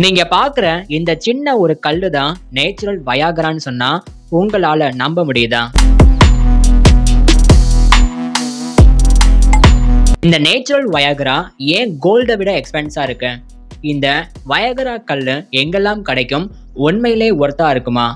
நீங்க பாக்குற இந்த சின்ன ஒரு கல்லு தான் நேச்சுரல் வயாகரான்னு சொன்னா உங்களால நம்ப முடியுதா? இந்த நேச்சுரல் வயாகரா ஏன் கோல்டை விட எக்ஸ்பென்ஸா இருக்கு? இந்த வயாகரா கல்லு எங்கெல்லாம் கிடைக்கும்? உண்மையிலே ஒர்த்தா இருக்குமா?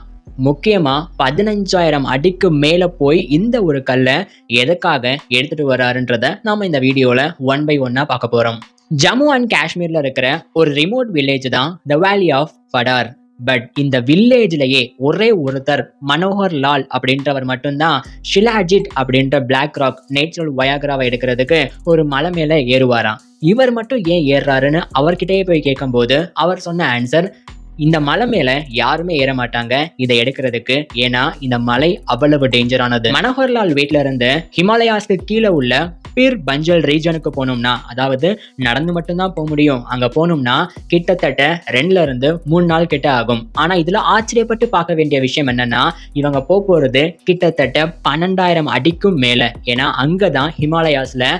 முக்கியமா 15,000 அடிக்கு மேல போய் இந்த ஒரு கல்லை எதுக்காக எடுத்துட்டு வர்றாருன்றத நாம இந்த வீடியோல ஒன் பை ஒன்னா பார்க்க போறோம். ஜம்மு அண்ட் காஷ்மீர்ல இருக்கிற ஒரு ரிமோட் வில்லேஜ் தான் த வேலி ஆஃப் படார். பட் இந்த வில்லேஜ்லயே ஒரே ஒருத்தர் மனோகர் லால் அப்படின்றவர் மட்டும்தான் ஷிலாஜிட் அப்படின்ற பிளாக் ராக் நேச்சுரல் வயாகராவை எடுக்கிறதுக்கு ஒரு மலை மேல ஏறுவாராம். இவர் மட்டும் ஏன் ஏறுறாருன்னு அவர்கிட்டயே போய் கேட்கும்போது அவர் சொன்ன ஆன்சர், இந்த மலை மேல யாருமே ஏற மாட்டாங்க இதை எடுக்கிறதுக்கு, ஏன்னா இந்த மலை அவ்வளவு டேஞ்சரானது. மனோகர்லால் வீட்டுல இருந்து ஹிமாலயாஸ்க்கு கீழே உள்ள பீர் பஞ்சல் ரீஜனுக்கு போனோம்னா, அதாவது நடந்து மட்டும்தான் போக முடியும். அங்க போனோம்னா கிட்டத்தட்ட 2ல இருந்து 3 நாள் கிட்ட ஆகும். ஆனா இதுல ஆச்சரியப்பட்டு பார்க்க வேண்டிய விஷயம் என்னன்னா, இவங்க போறது கிட்டத்தட்ட 12,000 அடிக்கும் மேல. ஏன்னா அங்கதான் ஹிமாலயாஸ்ல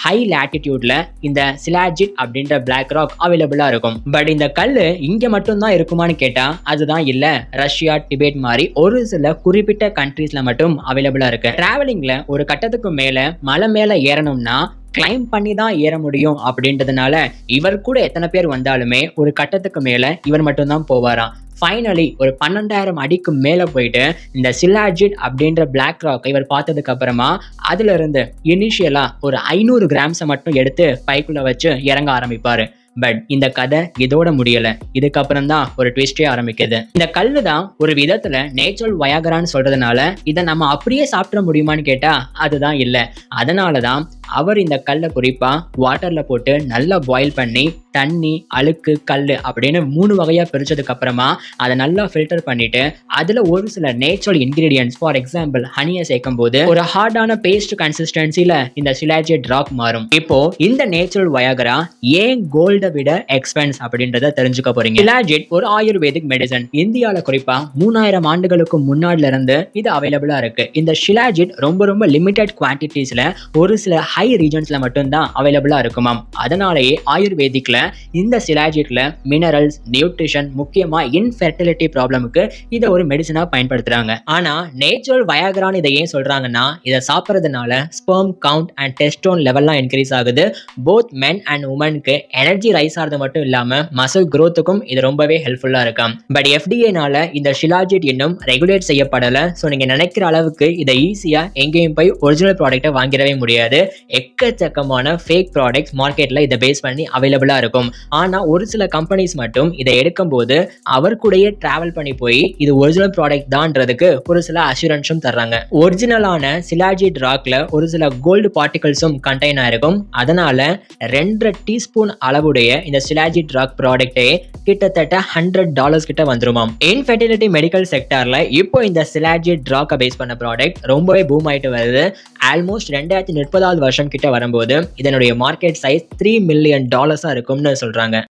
ஹை லாட்டிடியூட்ல இந்த ஷிலாஜிட் அப்படின்ற பிளாக் ராக் அவைலபிளா இருக்கும். பட் இந்த கல்லு இங்க மட்டும்தான் இருக்குமான்னு கேட்டா அதுதான் இல்ல. ரஷ்யா, டிபேட் மாதிரி ஒரு சில குறிப்பிட்ட கண்ட்ரீஸ்ல மட்டும் அவைலபிளா இருக்கு. டிராவலிங்ல ஒரு கட்டத்துக்கு மேல மலை மேல ஏறணும்னா கிளைம் பண்ணி தான் ஏற முடியும் அப்படின்றதுனால இவர் கூட எத்தனை பேர் வந்தாலுமே ஒரு கட்டத்துக்கு மேல இவர் மட்டும்தான் போவாராம். ஃபைனலி ஒரு 12,000 அடிக்கு மேல போயிட்டு இந்த ஷிலாஜிட் அப்படின்ற பிளாக் ராக் இவர் பார்த்ததுக்கு அப்புறமா அதுல இருந்து இனிஷியலா ஒரு 500 கிராம்ஸை மட்டும் எடுத்து பைக்குள்ள வச்சு இறங்க ஆரம்பிப்பாரு. பட் இந்த கதை இதோட முடியல. இதுக்கப்புறம் தான் ஒரு ட்விஸ்டே ஆரம்பிக்குது. இந்த கல்லு தான் ஒரு விதத்துல நேச்சுரல் வயாகரான்னு சொல்றதுனால இதை நம்ம அப்படியே சாப்பிட முடியுமான்னு கேட்டா அதுதான் இல்ல. அதனாலதான் அவர் இந்த கல்லை குறிப்பா வாட்டர்ல போட்டு நல்லா பாயில் பண்ணி தண்ணி, அழுக்கு, கல்லு அப்படின்னு 3 வகையா பிரிச்சதுக்கு அப்புறமா அதை நல்லா ஃபில்டர் பண்ணிட்டு அதுல ஒரு சில நேச்சுரல் இன்கிரீடியன்ஸ், ஃபார் எக்ஸாம்பிள் ஹனியை சேர்க்கும் போது ஒரு ஹார்டான பேஸ்ட் கன்சிஸ்டன்சில இந்த ஷிலாஜிட் ராக் மாறும். இப்போ இந்த நேச்சுரல் வயாகரா ஏன் கோல்டை விட எக்ஸ்பென்ஸ் அப்படின்றத தெரிஞ்சுக்க போறீங்க. ஷிலாஜிட் ஒரு ஆயுர்வேதிக் மெடிசன். இந்தியால குறிப்பா 3000 ஆண்டுகளுக்கு முன்னாடில இருந்து இது அவைலபிளா இருக்கு. இந்த ஷிலாஜிட் ரொம்ப லிமிடெட் குவான்டிட்டிஸ்ல ஒரு சில ஹை ரீஜன்ஸ்ல மட்டும்தான் அவைலபிளா இருக்குமாம். அதனாலேயே ஆயுர்வேதிக்ல இந்த ஷிலாஜிட்ல மினரல்ஸ், நியூட்ரிஷன், முக்கியமா இன்ஃபெர்டிலிட்டி ப்ராப்ளமுக்கு இதை ஒரு மெடிசனா பயன்படுத்துறாங்க. ஆனா நேச்சுரல் வயாகரான்னு இதை ஏன் சொல்றாங்கன்னா, இதை சாப்பிட்றதுனால ஸ்பெர்ம் கவுண்ட் அண்ட் டெஸ்டோன் லெவல்லாம் இன்க்ரீஸ் ஆகுது. போத் மென் அண்ட் உமனுக்கு எனர்ஜி ரைஸ் ஆகிறது மட்டும் இல்லாம மசில் growthக்கும் இது ரொம்பவே ஹெல்ப்ஃபுல்லா இருக்கும். பட் FDA-னால இந்த ஷிலாஜிட் இன்னும் ரெகுலேட் செய்யப்படல. ஸோ நீங்க நினைக்கிற அளவுக்கு இதை ஈஸியா எங்கேயும் போய் ஒரிஜினல் ப்ராடக்ட்டை வாங்கிடவே முடியாது. எக்கச்சக்கமான ஃபேக் ப்ராடக்ட்ஸ் மார்க்கெட்ல இதை பேஸ் பண்ணி அவைலபிளா இருக்கும். ஆனா ஒரு சில கம்பெனிஸ் மட்டும் இதை எடுக்கும் போது அவர் கூடயே டிராவல் பண்ணி போய் இது ஒரிஜினல் ப்ராடக்ட் தான்றதுக்கு ஒரு சில அஷூரன்ஸும் தர்றாங்க. ஒரிஜினலான ஷிலாஜிட் ராக்ல ஒரு சில கோல்டு பார்ட்டிகல்ஸும் கண்டெயின் ஆயிருக்கும். அதனால 2.5 டீஸ்பூன் அளவுடைய இந்த ஷிலாஜிட் ராக் ப்ராடக்டே கிட்டத்தட்ட $100 கிட்ட வந்துருமாம். இன்ஃபெர்டிலிட்டி மெடிக்கல் செக்டார்ல இப்போ இந்த ஷிலாஜிட் ராக்கை பேஸ் பண்ண ப்ராடக்ட் ரொம்பவே பூம் ஆயிட்டு வருது. ஆல்மோஸ்ட் 2030 வருஷம் கிட்ட வரும்போது இதனுடைய மார்க்கெட் சைஸ் $3 மில்லியன் இருக்கும்னு சொல்றாங்க.